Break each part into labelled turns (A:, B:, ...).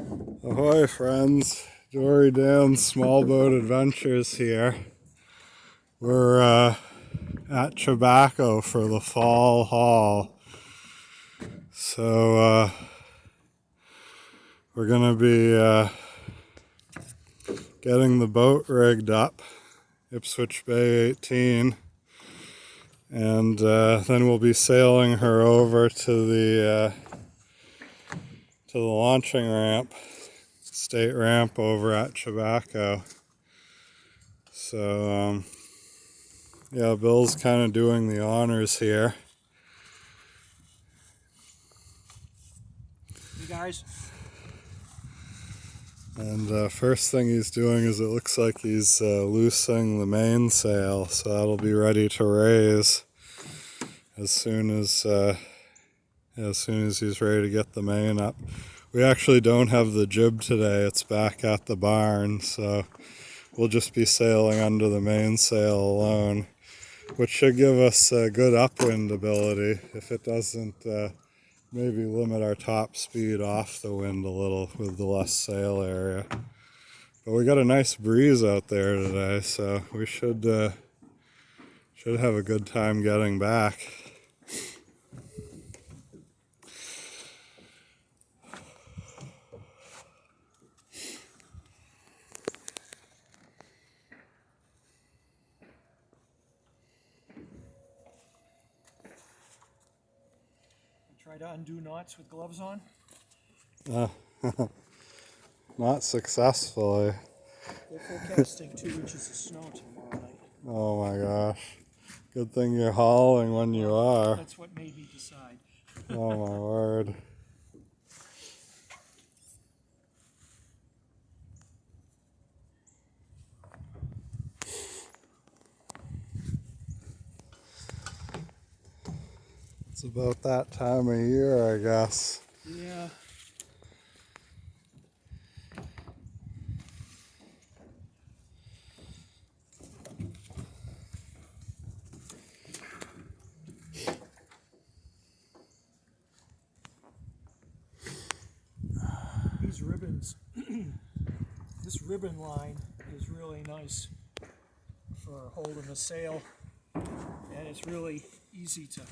A: Ahoy friends, Dory Dan's Small Boat Adventures here. We're at Tobacco for the fall haul. So we're going to be getting the boat rigged up, Ipswich Bay 18, and then we'll be sailing her over to the launching ramp, state ramp over at Tobacco. So yeah, Bill's kind of doing the honors here.
B: Hey guys.
A: And first thing he's doing is it looks like he's loosening the mainsail, so that'll be ready to raise as soon as he's ready to get the main up. We actually don't have the jib today, it's back at the barn, so we'll just be sailing under the mainsail alone, which should give us good upwind ability if it doesn't maybe limit our top speed off the wind a little with the less sail area. But we got a nice breeze out there today, so we should have a good time getting back.
B: Try to undo knots with gloves on.
A: Not successfully.
B: They're forecasting 2 inches of snow tomorrow night.
A: Oh my gosh. Good thing you're hauling when you are.
B: That's what made me decide.
A: Oh my word. It's about that time of year, I guess.
B: Yeah. These ribbons, this ribbon line is really nice for holding the sail, and it's really easy to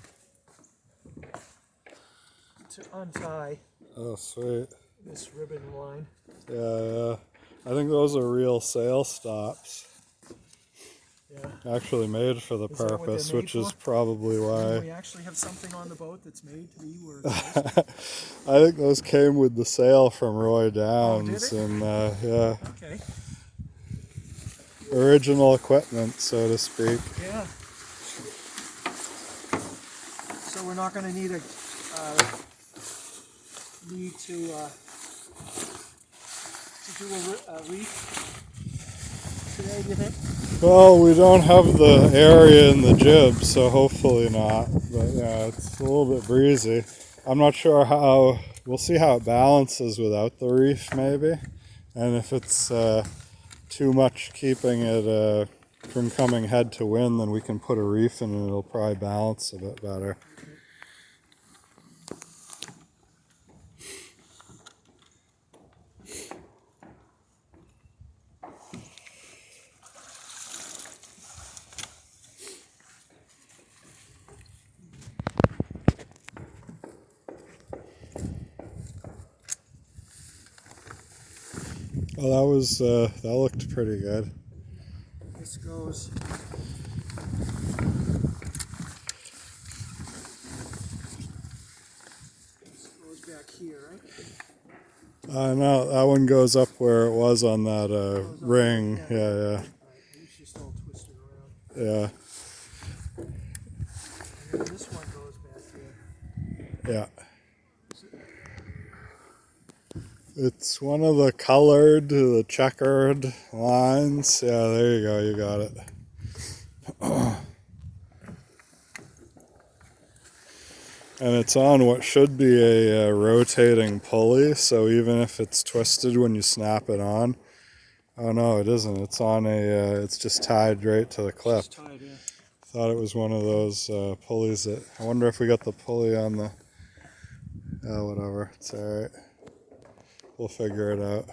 B: untie.
A: Oh, sweet.
B: This ribbon line.
A: Yeah. I think those are real sail stops.
B: Yeah.
A: Actually made for the purpose, which is probably why.
B: We actually have something on the boat that's made to be where
A: I think those came with the sail from Roy Downs.
B: Oh, did it?
A: And yeah.
B: Okay.
A: Original equipment, so to speak.
B: Yeah. So we're not going to need to do a reef today, do you think?
A: Well, we don't have the area in the jib, so hopefully not. But yeah, it's a little bit breezy. I'm not sure how. We'll see how it balances without the reef, maybe. And if it's too much keeping it from coming head to wind, then we can put a reef in and it'll probably balance a bit better. Well, that looked pretty good.
B: This goes back here, right?
A: No, that one goes up where it was on that ring. Yeah.
B: Right. It's just all twisted around.
A: Yeah.
B: And then this one goes back here.
A: Yeah. It's one of the colored, the checkered lines. Yeah, there you go, you got it. And it's on what should be a rotating pulley, so even if it's twisted when you snap it on, oh no, it isn't. It's on it's just tied right to the clip.
B: It's tied, yeah.
A: Thought it was one of those pulleys that, I wonder if we got the pulley on the, whatever, it's alright. We'll figure it out.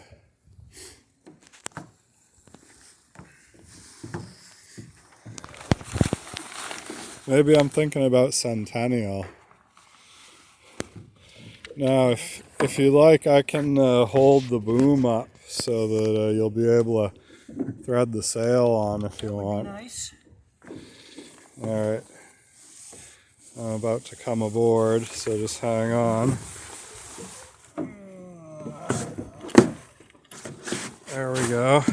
A: Maybe I'm thinking about Centennial. Now, if you like, I can hold the boom up so that you'll be able to thread the sail on if you want.
B: Nice.
A: All right. I'm about to come aboard, so just hang on. There we go.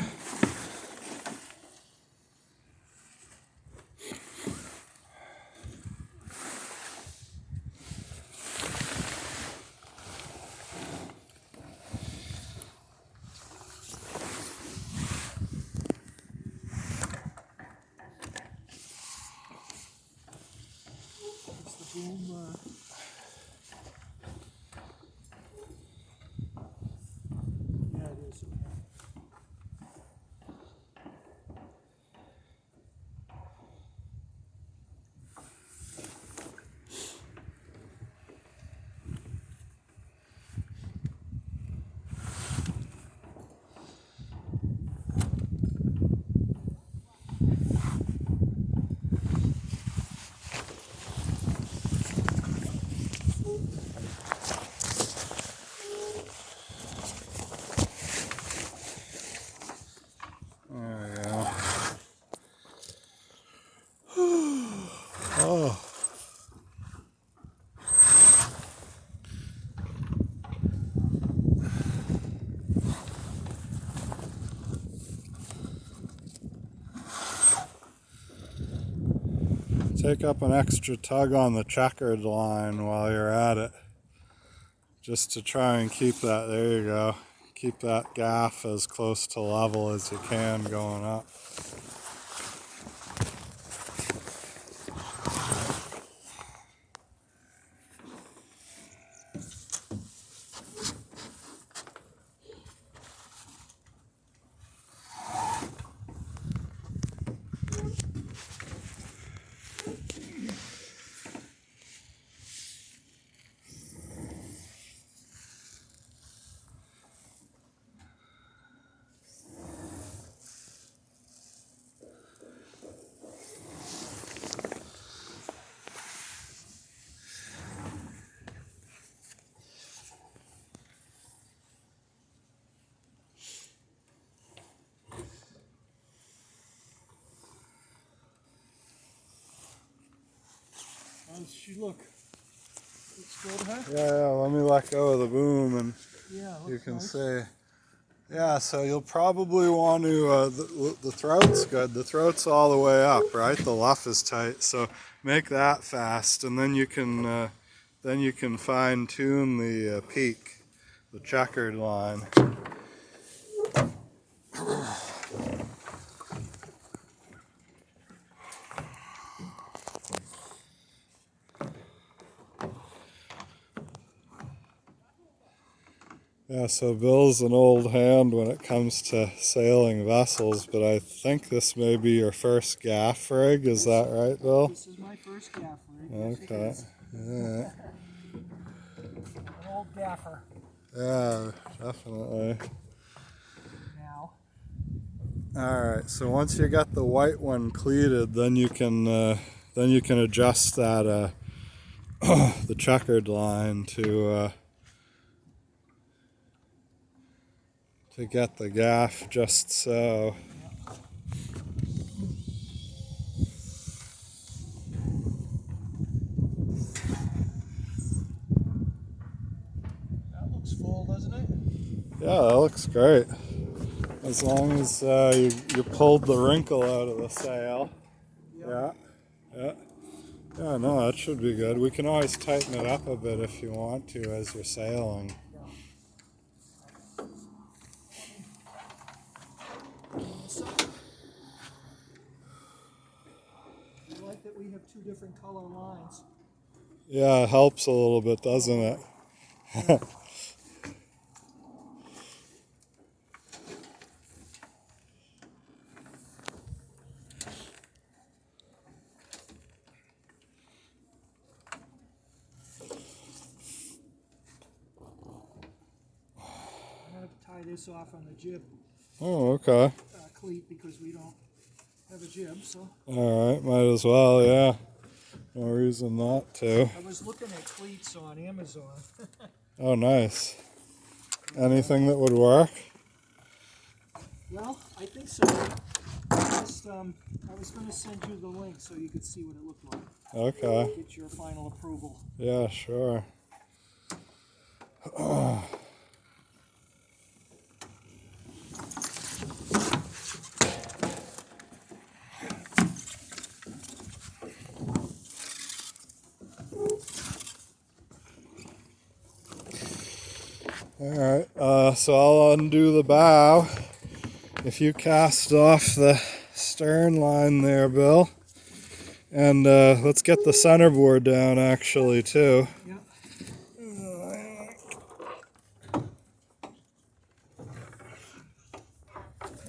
B: Is the boom? Yeah, it is.
A: There we go. Oh. Take up an extra tug on the checkered line while you're at it, just to try and keep that, there you go, keep that gaff as close to level as you can going up.
B: How does she look? Looks good, huh?
A: Yeah, let me let go of the boom and
B: Yeah,
A: you can
B: nice.
A: see. Yeah, so you'll probably want to, the throat's good. The throat's all the way up, right? The luff is tight, so make that fast, and then you can fine tune the peak, the checkered line. Yeah, so Bill's an old hand when it comes to sailing vessels, but I think this may be your first gaff rig. Is that right, Bill?
B: This is my first gaff rig.
A: Okay. Yeah.
B: An old gaffer
A: Yeah, definitely.
B: now.
A: All right. So once you got the white one cleated, then you can adjust that the checkered line to get the gaff just so.
B: That looks full, doesn't it?
A: Yeah, that looks great. As long as you pulled the wrinkle out of the sail. Yeah, yeah. Yeah, no, that should be good. We can always tighten it up a bit if you want to as you're sailing.
B: I like that we have two different color lines.
A: Yeah, it helps a little bit, doesn't it?
B: tie this off on the jib
A: Oh, okay.
B: cleat because we don't have a jib. So
A: All right, might as well, yeah. No reason not to.
B: I was looking at cleats on Amazon.
A: Oh, nice. Anything that would work?
B: Well, I think so. Just, I was going to send you the link so you could see what it looked like.
A: Okay.
B: Get your final approval.
A: Yeah, sure. All right, so I'll undo the bow. If you cast off the stern line there, Bill. And let's get the centerboard down actually too.
B: Yeah. All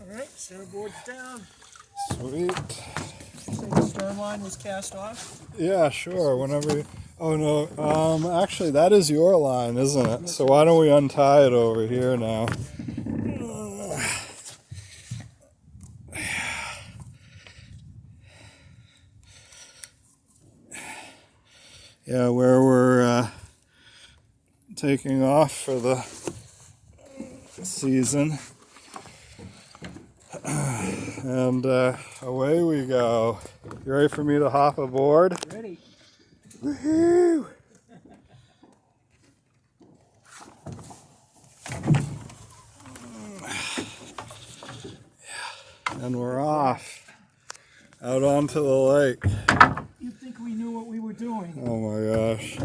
B: right, centerboard's down.
A: Sweet.
B: So the stern line was cast off?
A: Yeah, sure. Whenever you... Oh no, actually that is your line, isn't it? So why don't we untie it over here now? Yeah, where we're taking off for the season. And away we go. You ready for me to hop aboard?
B: Ready.
A: Woohoo! And we're off out onto the lake.
B: You'd think we knew what we were doing.
A: Oh my gosh.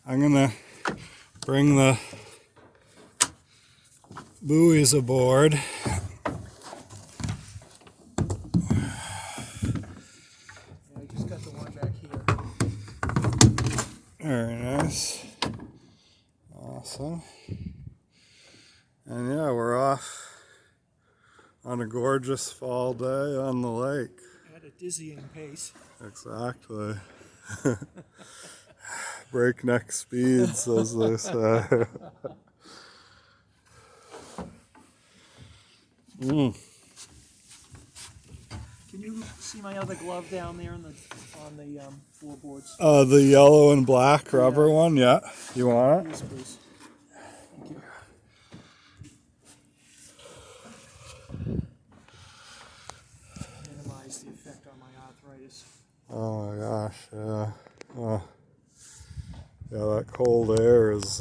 A: I'm gonna bring the buoys aboard.
B: Yeah, I just got the one back here.
A: Very nice. Awesome. And yeah, we're off on a gorgeous fall day on the lake.
B: At a dizzying pace.
A: Exactly. Breakneck speeds, as they say.
B: Can you see my other glove down there on the floorboards?
A: The yellow and black rubber one, yeah. You want it?
B: Yes, please. Thank you. Minimize the effect on my arthritis.
A: Oh my gosh, yeah. Yeah, that cold air is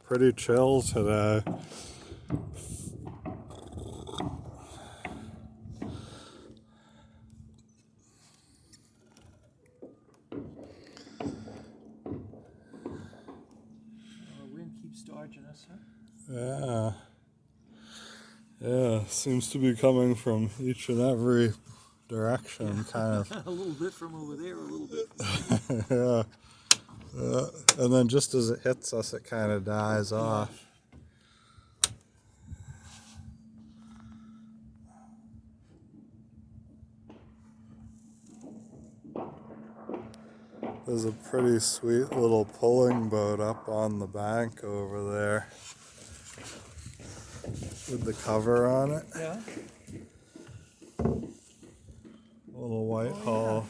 A: pretty chill today.
B: The wind keeps dodging us, huh?
A: Yeah. Yeah, seems to be coming from each and every direction, kind of.
B: A little bit from over there, a little bit from
A: Yeah. And then just as it hits us, it kind of dies off. There's a pretty sweet little pulling boat up on the bank over there with the cover on it.
B: Yeah.
A: A little white hull.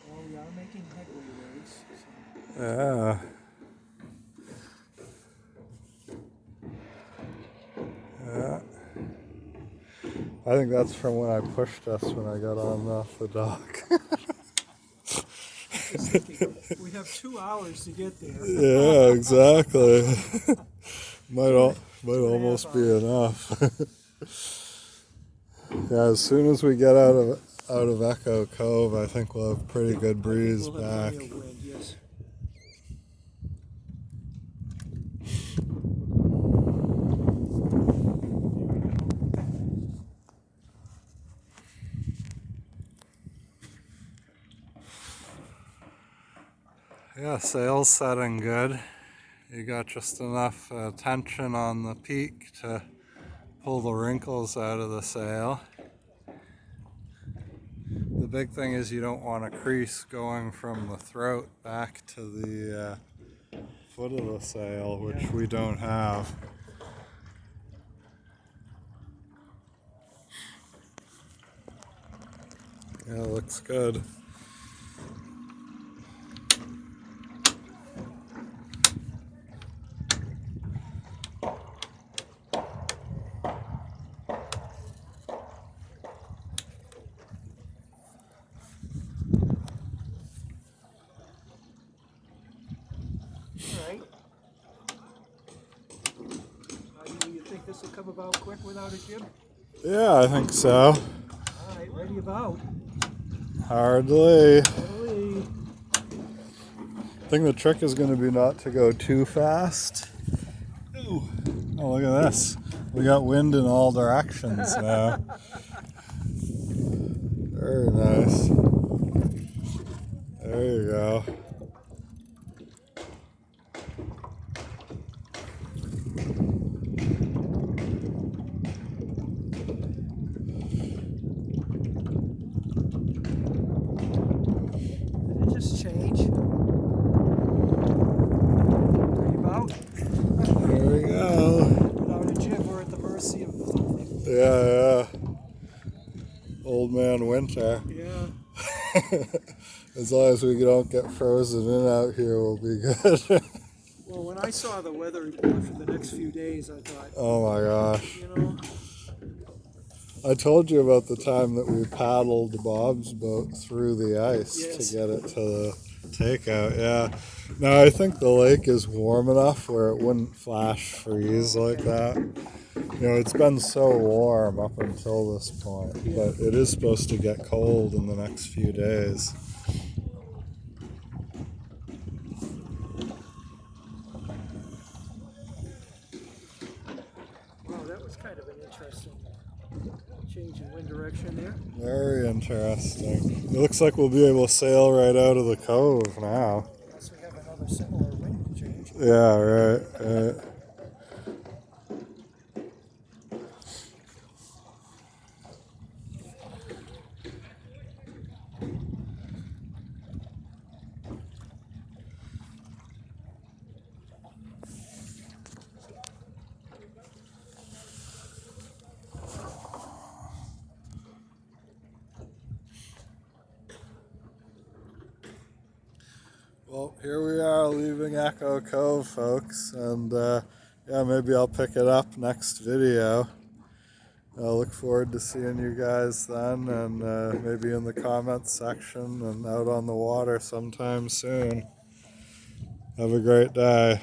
B: Well, we are making headway waves. So.
A: Yeah. Yeah. I think that's from when I pushed us when I got on off the dock.
B: We have 2 hours to get there.
A: Yeah, exactly. might almost be enough. Yeah, as soon as we get out of Echo Cove, I think we'll have pretty good breeze
B: We'll have
A: back.
B: plenty of wind, yes.
A: Yeah, sail's setting good. You got just enough tension on the peak to pull the wrinkles out of the sail. The big thing is you don't want a crease going from the throat back to the foot of the sail, which we don't have. Yeah, it looks good.
B: Alright. You think this will come about quick without a jib?
A: Yeah, I think so.
B: Alright, ready about.
A: Hardly.
B: Ready.
A: I think the trick is going to be not to go too fast. Ooh. Oh, look at this. We got wind in all directions now. Very nice. There you go.
B: Did it just change? Ready about.
A: There we go.
B: Without a jib, we're at the mercy of something.
A: Yeah. Old man winter.
B: Yeah.
A: As long as we don't get frozen in out here, we'll be good.
B: Well, when I saw the weather report for the next few days, I thought,
A: Oh my gosh.
B: you know,
A: I told you about the time that we paddled Bob's boat through the ice
B: Yes.
A: to get it to the takeout. Yeah. Now I think the lake is warm enough where it wouldn't flash freeze like that. You know, it's been so warm up until this point, but it is supposed to get cold in the next few days.
B: wow, that was kind of an interesting change in wind direction there.
A: Very interesting. It looks like we'll be able to sail right out of the cove now.
B: Unless we have another similar wind change.
A: Yeah, right. Well, here we are leaving Echo Cove, folks, and yeah, maybe I'll pick it up next video. I look forward to seeing you guys then, and maybe in the comments section and out on the water sometime soon. Have a great day.